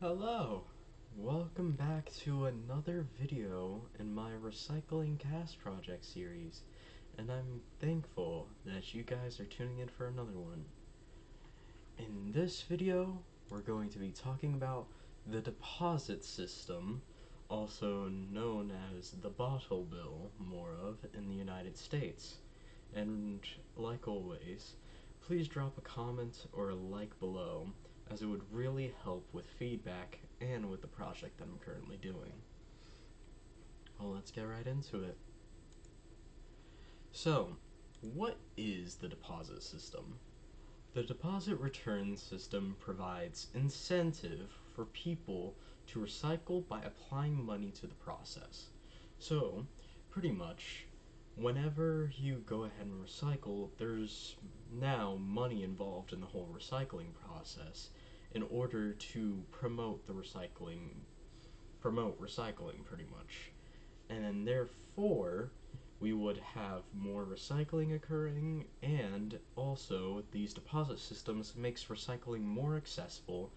Hello! Welcome back to another video in my Recycling CAS project series, and I'm thankful that you guys are tuning in for another one. In this video, we're going to be talking about the deposit system, also known as the bottle bill, more of, in the United States. And like always, please drop a comment or a like below, as it would really help with feedback and with the project that I'm currently doing. Well, let's get right into it. So, what is the deposit system? The deposit return system provides incentive for people to recycle by applying money to the process. So, pretty much, whenever you go ahead and recycle, there's now money involved in the whole recycling process in order to promote recycling pretty much. And then therefore, we would have more recycling occurring, and also these deposit systems makes recycling more accessible,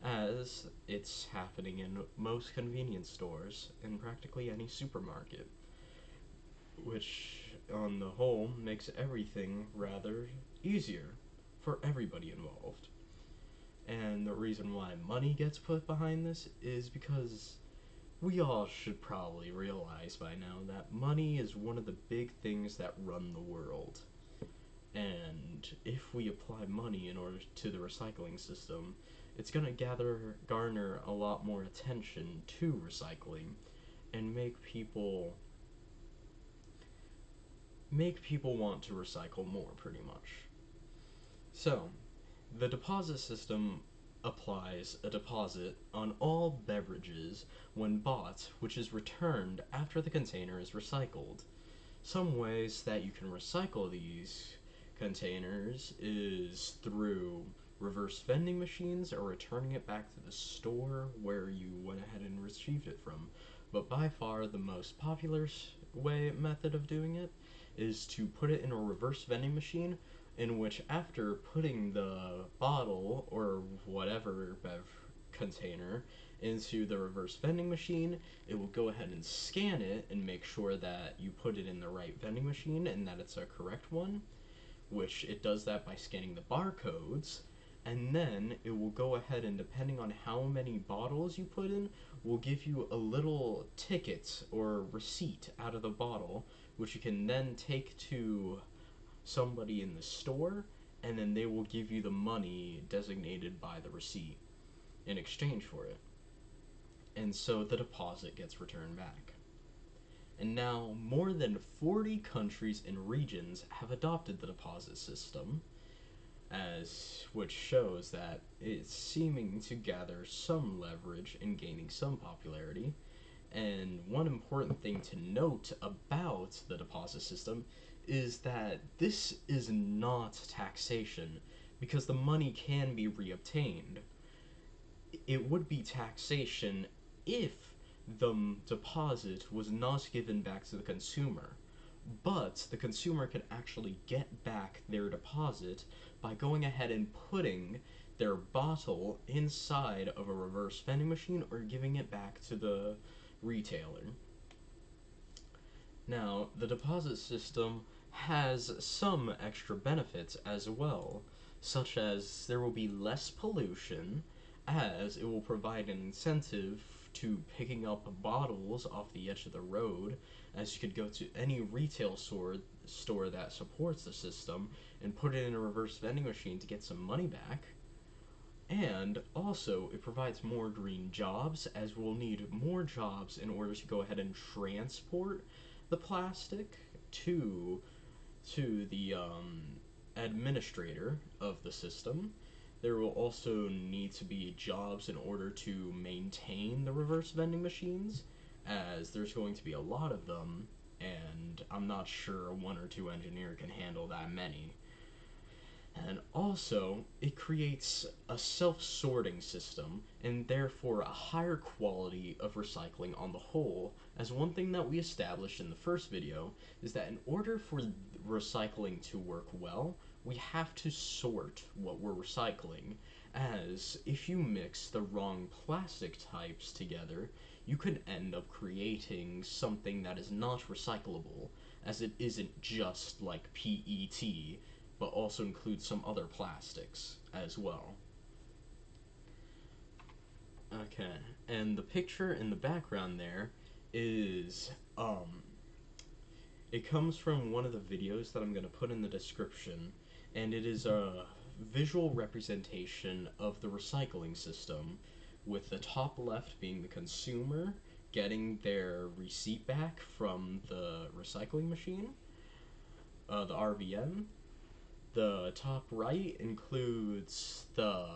as it's happening in most convenience stores in practically any supermarket, which on the whole makes everything rather easier for everybody involved. And the reason why money gets put behind this is because we all should probably realize by now that money is one of the big things that run the world. And if we apply money in order to the recycling system, it's going to garner a lot more attention to recycling and make people want to recycle more pretty much. So, the deposit system applies a deposit on all beverages when bought, which is returned after the container is recycled. Some ways that you can recycle these containers is through reverse vending machines or returning it back to the store where you went ahead and received it from. But by far the most popular method of doing it is to put it in a reverse vending machine, in which after putting the bottle or whatever container into the reverse vending machine, it will go ahead and scan it and make sure that you put it in the right vending machine and that it's a correct one, which it does that by scanning the barcodes, and then it will go ahead and, depending on how many bottles you put in, will give you a little ticket or receipt out of the bottle, which you can then take to somebody in the store, and then they will give you the money designated by the receipt in exchange for it. And so the deposit gets returned back. And now more than 40 countries and regions have adopted the deposit system, as which shows that it's seeming to gather some leverage and gaining some popularity. And one important thing to note about the deposit system is that this is not taxation, because the money can be reobtained. It would be taxation if the deposit was not given back to the consumer. But the consumer can actually get back their deposit by going ahead and putting their bottle inside of a reverse vending machine or giving it back to the retailer. Now, the deposit system has some extra benefits as well, such as there will be less pollution, as it will provide an incentive to picking up bottles off the edge of the road, as you could go to any retail store that supports the system and put it in a reverse vending machine to get some money back. And also, it provides more green jobs, as we'll need more jobs in order to go ahead and transport the plastic to the administrator of the system. There will also need to be jobs in order to maintain the reverse vending machines, as there's going to be a lot of them, and I'm not sure one or two engineers can handle that many. And also, it creates a self-sorting system, and therefore a higher quality of recycling on the whole, as one thing that we established in the first video is that in order for recycling to work well, we have to sort what we're recycling, as if you mix the wrong plastic types together, you could end up creating something that is not recyclable, as it isn't just like PET, but also includes some other plastics as well. Okay, and the picture in the background there is, it comes from one of the videos that I'm going to put in the description, and it is a visual representation of the recycling system, with the top left being the consumer getting their receipt back from the recycling machine, the RVM. The top right includes the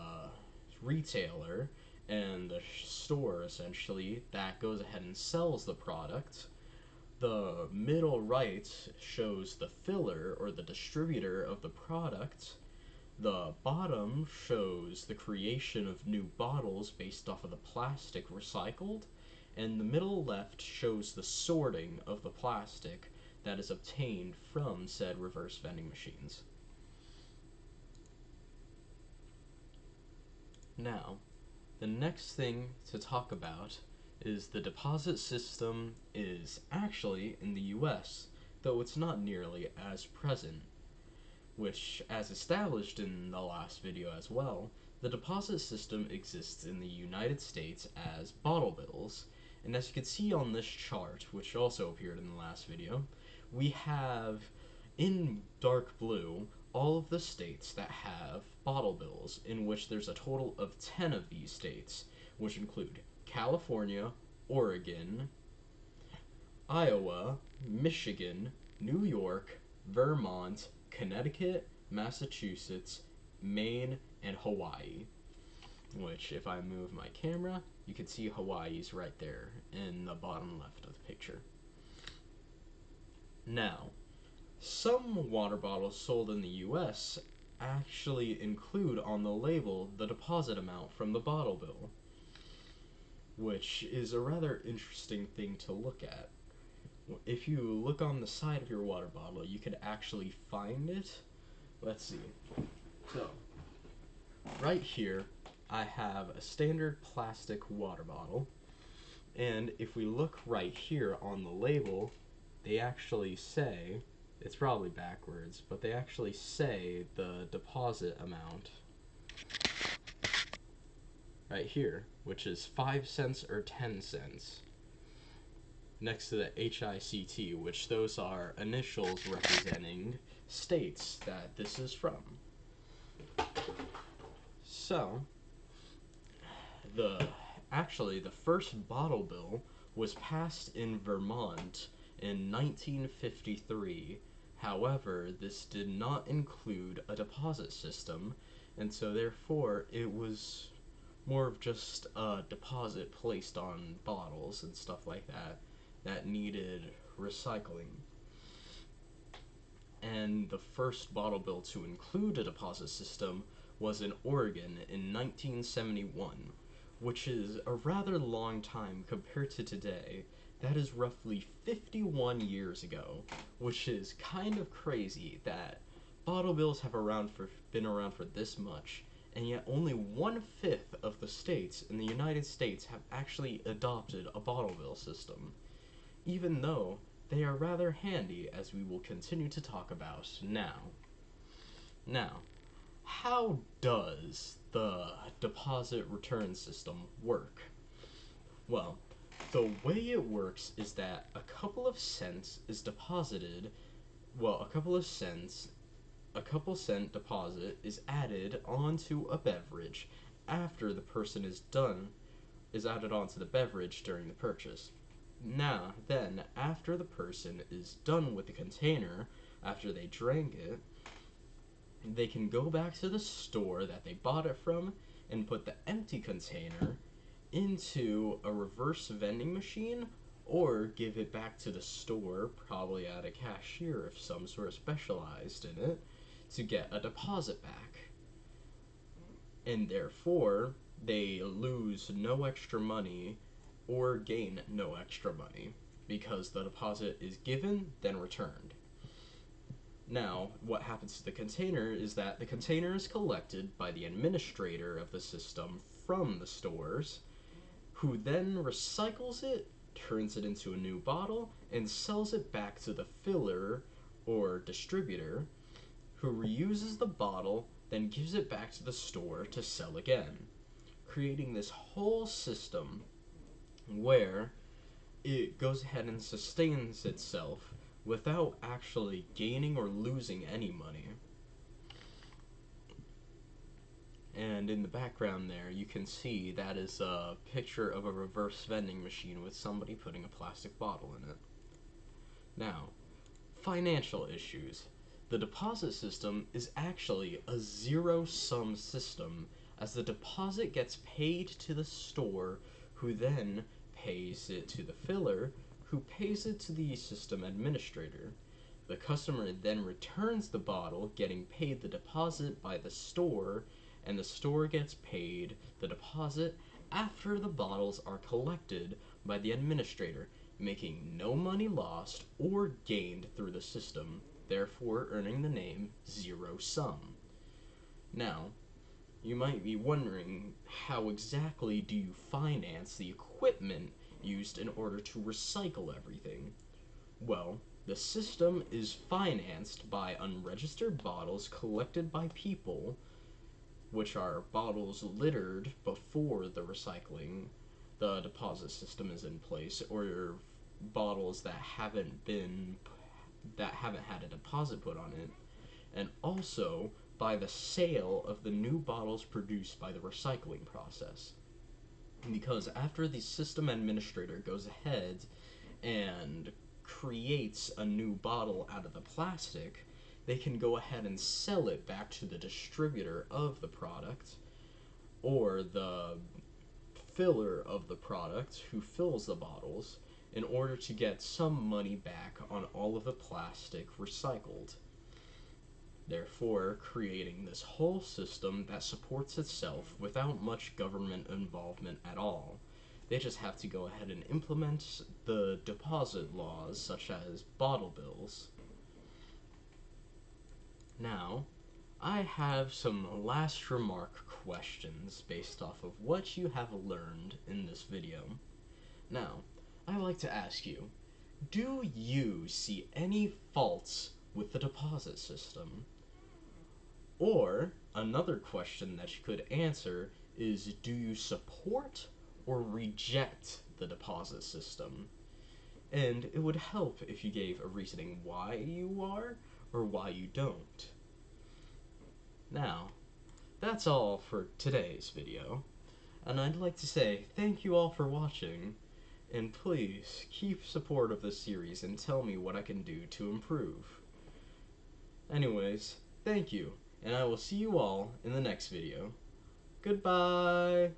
retailer and the store, essentially, that goes ahead and sells the product. The middle right shows the filler or the distributor of the product. The bottom shows the creation of new bottles based off of the plastic recycled. And the middle left shows the sorting of the plastic that is obtained from said reverse vending machines. Now, the next thing to talk about is the deposit system is actually in the US, though it's not nearly as present, which, as established in the last video as well, the deposit system exists in the United States as bottle bills, and as you can see on this chart, which also appeared in the last video, we have in dark blue all of the states that have bottle bills, in which there's a total of 10 of these states, which include California, Oregon, Iowa, Michigan, New York, Vermont, Connecticut, Massachusetts, Maine, and Hawaii. Which, if I move my camera, you can see Hawaii's right there in the bottom left of the picture. Now, some water bottles sold in the US actually include on the label the deposit amount from the bottle bill, which is a rather interesting thing to look at. If you look on the side of your water bottle, you could actually find it. Let's see. So, right here, I have a standard plastic water bottle, and if we look right here on the label, they actually say, it's probably backwards, but they actually say the deposit amount right here, which is 5 cents or 10 cents, next to the HICT, which those are initials representing states that this is from. So, the first bottle bill was passed in Vermont in 1953. However, this did not include a deposit system, and so therefore it was more of just a deposit placed on bottles and stuff like that that needed recycling. And the first bottle bill to include a deposit system was in Oregon in 1971, which is a rather long time compared to today. That is roughly 51 years ago, which is kind of crazy that bottle bills have been around for this much, and yet only 1/5 of the states in the United States have actually adopted a bottle bill system, even though they are rather handy, as we will continue to talk about now. Now, how does the deposit return system work? Well, the way it works is that a couple cent a couple cent deposit is added onto a beverage after the person is added onto the beverage during the purchase. Now, then, after the person is done with the container, after they drank it, they can go back to the store that they bought it from and put the empty container into a reverse vending machine, or give it back to the store, probably at a cashier if some sort of specialized in it, to get a deposit back. And therefore, they lose no extra money or gain no extra money, because the deposit is given, then returned. Now, what happens to the container is that the container is collected by the administrator of the system from the stores, who then recycles it, turns it into a new bottle, and sells it back to the filler or distributor, who reuses the bottle, then gives it back to the store to sell again, creating this whole system where it goes ahead and sustains itself without actually gaining or losing any money. And in the background there, you can see that is a picture of a reverse vending machine with somebody putting a plastic bottle in it. Now, financial issues. The deposit system is actually a zero-sum system, as the deposit gets paid to the store, who then pays it to the filler, who pays it to the system administrator. The customer then returns the bottle, getting paid the deposit by the store, and the store gets paid the deposit after the bottles are collected by the administrator, making no money lost or gained through the system, therefore earning the name Zero Sum. Now, you might be wondering, how exactly do you finance the equipment used in order to recycle everything? Well, the system is financed by unregistered bottles collected by people, which are bottles littered before the deposit system is in place, or bottles that haven't had a deposit put on it, and also by the sale of the new bottles produced by the recycling process. Because after the system administrator goes ahead and creates a new bottle out of the plastic, they can go ahead and sell it back to the distributor of the product, or the filler of the product who fills the bottles, in order to get some money back on all of the plastic recycled, therefore creating this whole system that supports itself without much government involvement at all. They just have to go ahead and implement the deposit laws, such as bottle bills. Now, I have some last remark questions based off of what you have learned in this video. Now, I'd like to ask you, do you see any faults with the deposit system? Or, another question that you could answer is, do you support or reject the deposit system? And it would help if you gave a reasoning why you are or why you don't. Now, that's all for today's video, and I'd like to say thank you all for watching, and please keep support of this series and tell me what I can do to improve. Anyways, thank you, and I will see you all in the next video. Goodbye!